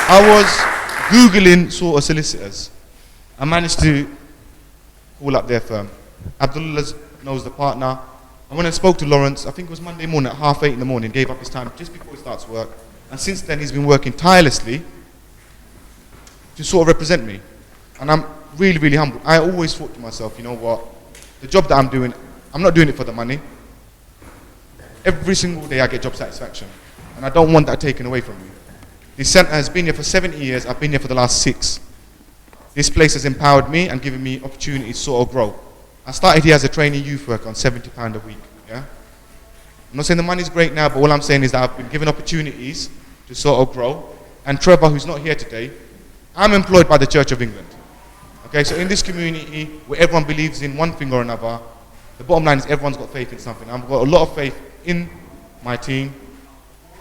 I was Googling sort of solicitors. I managed to call up their firm. Abdullah knows the partner. I went and spoke to Lawrence, I think it was Monday morning at 8:30 in the morning, gave up his time just before he starts work. And since then he's been working tirelessly to sort of represent me. And I'm really, really humbled. I always thought to myself, you know what, the job that I'm doing, I'm not doing it for the money. Every single day I get job satisfaction. And I don't want that taken away from me. This centre has been here for 70 years, I've been here for the last 6. This place has empowered me and given me opportunities to sort of grow. I started here as a trainee youth worker on £70 a week. Yeah? I'm not saying the money's great now, but all I'm saying is that I've been given opportunities to sort of grow. And Trevor, who's not here today, I'm employed by the Church of England. Okay, so in this community where everyone believes in one thing or another, the bottom line is everyone's got faith in something. I've got a lot of faith in my team,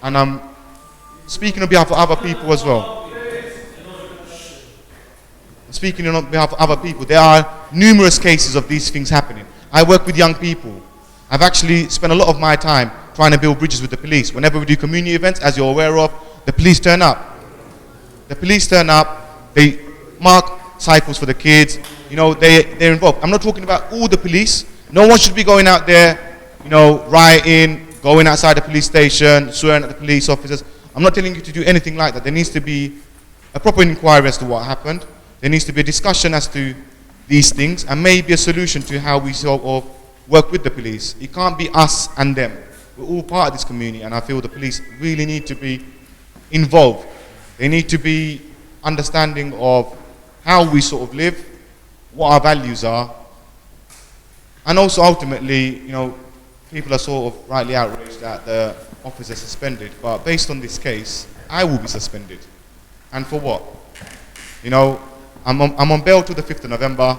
and I'm speaking on behalf of other people as well. Speaking on behalf of other people, there are numerous cases of these things happening. I work with young people. I've actually spent a lot of my time trying to build bridges with the police. Whenever we do community events, as you're aware of, the police turn up. The police turn up, they mark cycles for the kids, you know, they're involved. I'm not talking about all the police. No one should be going out there, you know, rioting, going outside the police station, swearing at the police officers. I'm not telling you to do anything like that. There needs to be a proper inquiry as to what happened. There needs to be a discussion as to these things and maybe a solution to how we sort of work with the police. It can't be us and them. We're all part of this community, and I feel the police really need to be involved. They need to be understanding of how we sort of live, what our values are, and also ultimately, you know, people are sort of rightly outraged that the officer is suspended, but based on this case, I will be suspended. And for what? You know, I'm on bail till the 5th of November.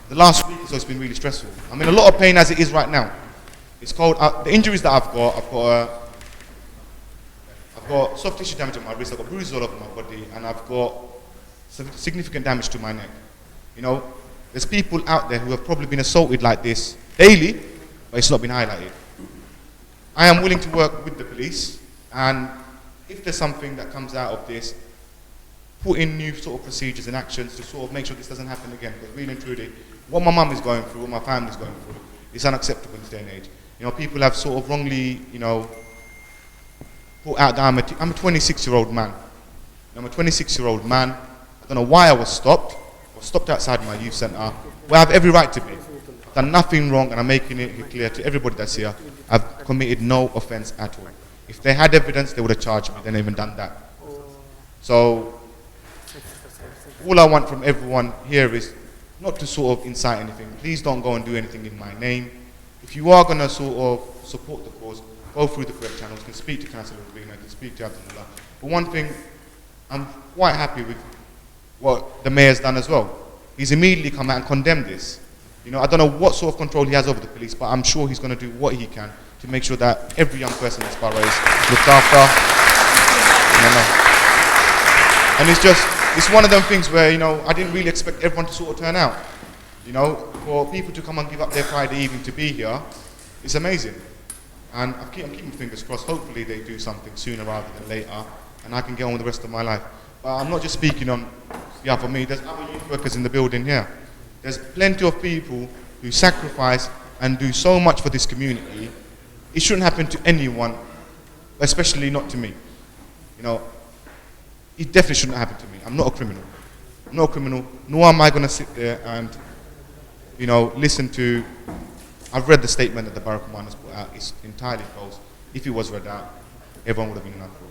The last week or so it's been really stressful. I'm in a lot of pain as it is right now. It's called, the injuries that I've got soft tissue damage on my wrist, I've got bruises all over my body, and I've got significant damage to my neck. You know, there's people out there who have probably been assaulted like this daily, but it's not been highlighted. I am willing to work with the police, and if there's something that comes out of this, put in new sort of procedures and actions to sort of make sure this doesn't happen again. Because really and truly, what my mum is going through, what my family is going through, is unacceptable in this day and age. You know, people have sort of wrongly, you know, put out that I'm a 26-year-old man. I'm a 26-year-old man. I don't know why I was stopped. I was stopped outside my youth centre, where I have every right to be. I've done nothing wrong, and I'm making it clear to everybody that's here, I've committed no offence at all. If they had evidence, they would have charged me. They never even done that. So, all I want from everyone here is not to sort of incite anything. Please don't go and do anything in my name. If you are going to sort of support the cause, go through the correct channels. You can speak to Councillor Rubina, you can speak to Abdullah. But one thing, I'm quite happy with what the mayor's done as well. He's immediately come out and condemned this. You know, I don't know what sort of control he has over the police, but I'm sure he's going to do what he can to make sure that every young person in this borough is looked after. You know. And it's one of them things where, you know, I didn't really expect everyone to sort of turn out. You know, for people to come and give up their Friday evening to be here, it's amazing. And I'm keeping my fingers crossed. Hopefully they do something sooner rather than later, and I can get on with the rest of my life. But I'm not just speaking on behalf of me. There's other youth workers in the building here. There's plenty of people who sacrifice and do so much for this community. It shouldn't happen to anyone, especially not to me. You know, it definitely shouldn't happen to me. I'm not a criminal. I'm not a criminal, nor am I going to sit there and, you know, listen to... I've read the statement that the Borough Commander's put out. It's entirely false. If it was read out, everyone would have been in uproar.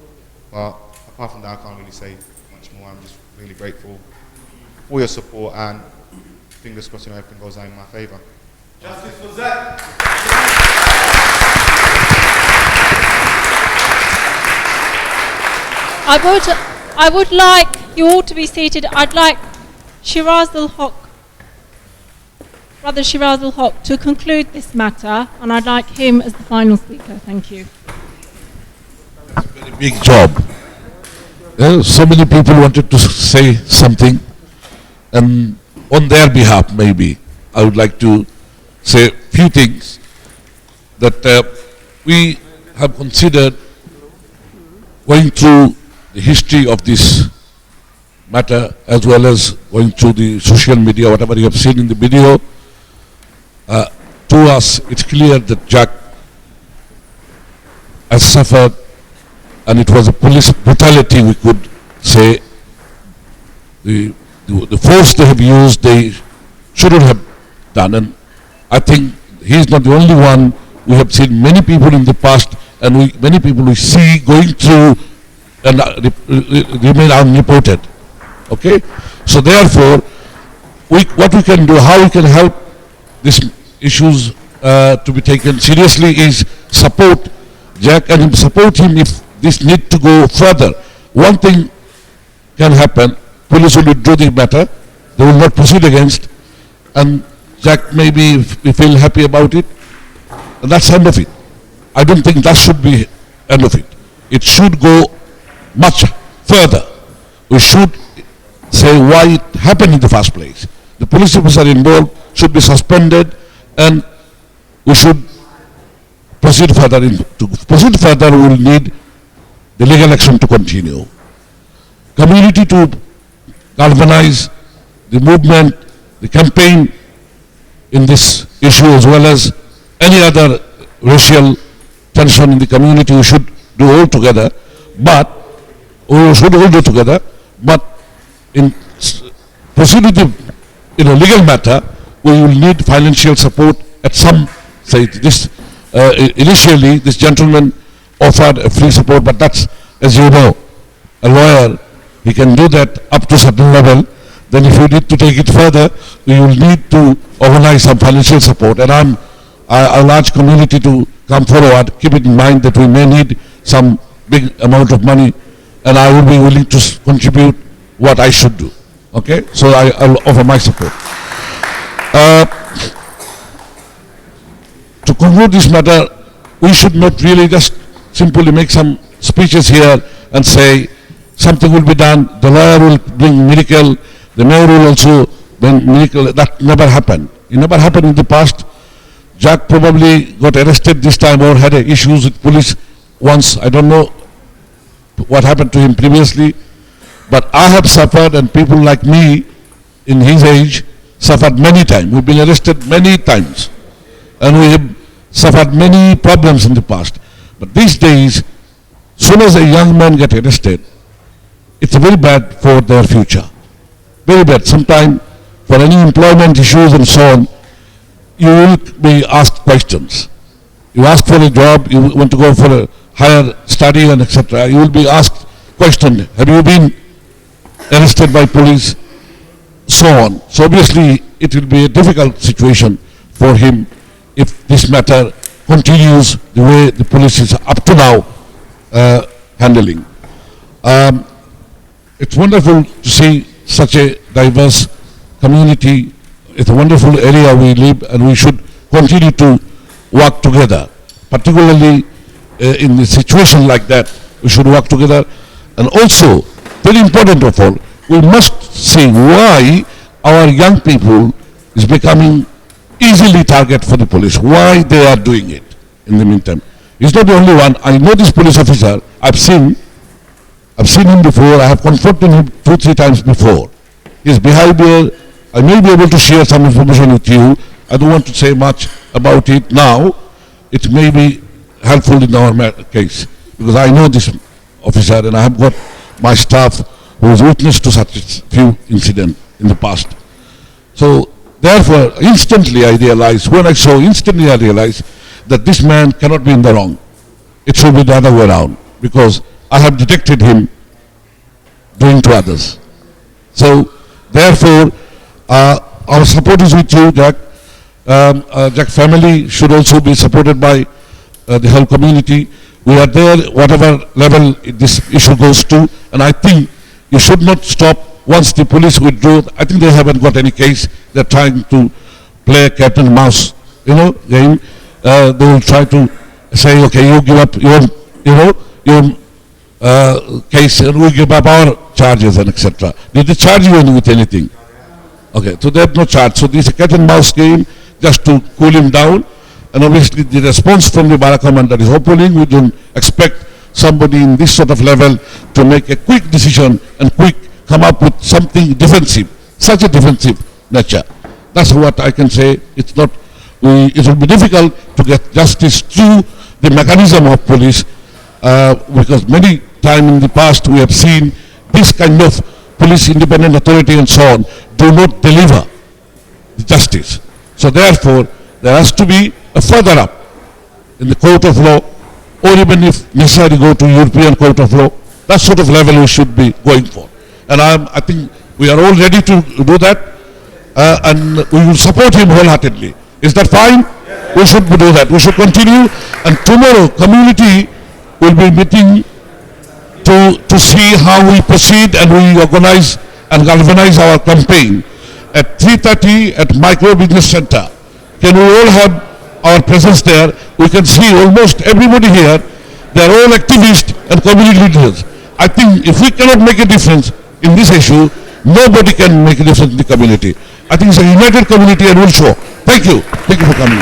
But apart from that, I can't really say much more. I'm just really grateful for your support, and fingers crossed, you know, everything goes out in my favour. Justice for Zach. I would like you all to be seated. I'd like Brother Shiraz al-Haq to conclude this matter, and I'd like him as the final speaker. Thank you. It's a very big job. So many people wanted to say something, and on their behalf maybe I would like to say a few things that we have considered going through the history of this matter, as well as going through the social media, whatever you have seen in the video. To us, it's clear that Jack has suffered, and it was a police brutality, we could say. The force they have used, they shouldn't have done, and I think he's not the only one. We have seen many people in the past, and many people we see going through and remain unreported. Okay, so therefore, what we can do, how we can help these issues to be taken seriously is support Jack and support him if this need to go further. One thing can happen: police will withdraw the matter, they will not proceed against, and Jack maybe we feel happy about it, and that's the end of it. I don't think that should be end of it. It should go much further. We should say why it happened in the first place. The police officer involved should be suspended, and we should proceed further. To proceed further, we will need the legal action to continue. Community to galvanize the movement, the campaign in this issue, as well as any other racial tension in the community. We should do all together, but we should all do together. But in proceeding in a legal matter, we will need financial support at some stage. This initially, this gentleman offered a free support, but that's, as you know, a lawyer, he can do that up to a certain level. Then if you need to take it further, we will need to organize some financial support. And a large community to come forward. Keep it in mind that we may need some big amount of money, and I will be willing to contribute what I should do. Okay? So I'll offer my support. To conclude this matter, we should not really just simply make some speeches here and say something will be done, the lawyer will bring miracle, the mayor will also bring miracle. That never happened. It never happened in the past. Jack probably got arrested this time or had issues with police once. I don't know what happened to him previously, but I have suffered, and people like me in his age suffered many times. We've been arrested many times, and we have suffered many problems in the past. But these days, soon as a young man gets arrested, it's very bad for their future. Very bad. Sometimes for any employment issues and so on, you will be asked questions. You ask for a job, you want to go for a higher study and etc. You will be asked question, have you been arrested by police? So on. So obviously it will be a difficult situation for him if this matter continues the way the police is up to now handling. It's wonderful to see such a diverse community. It's a wonderful area we live, and we should continue to work together. Particularly in a situation like that, we should work together. And also, very important of all, we must see why our young people is becoming easily target for the police, why they are doing it in the meantime. He's not the only one. I know this police officer. I've seen him before. I have confronted him 2-3 times before. His behavior, I may be able to share some information with you. I don't want to say much about it now. It may be helpful in our case, because I know this officer and I have got my staff who has witnessed to such a few incidents in the past. So therefore, instantly I realized that this man cannot be in the wrong. It should be the other way around, because I have detected him doing to others. So therefore, our support is with you, Jack. Jack family should also be supported by the whole community. We are there, whatever level this issue goes to, and I think you should not stop once the police withdraw. I think they haven't got any case. They're trying to play cat and mouse, game. They will try to say, okay, you give up your case, and we give up our charges and etc. Did they charge you with anything? Okay, so they have no charge. So this is a cat and mouse game just to cool him down. And obviously the response from the Borough Commander is opening. We don't expect somebody in this sort of level to make a quick decision and come up with something defensive, such a defensive nature. That's what I can say. It will be difficult to get justice through the mechanism of police, because many times in the past we have seen this kind of police independent authority and so on do not deliver the justice. So therefore, there has to be a further up in the court of law, or even if necessary go to European court of law. That sort of level we should be going for. And I think we are all ready to do that, and we will support him wholeheartedly. Is that fine? Yes. We should do that. We should continue, and tomorrow community will be meeting to see how we proceed, and we organize and galvanize our campaign at 3:30 at Micro Business Center. Can we all have our presence there? We can see almost everybody here. They are all activists and community leaders. I think if we cannot make a difference in this issue, nobody can make a difference in the community. I think it's a united community, and we'll show. Thank you. Thank you for coming.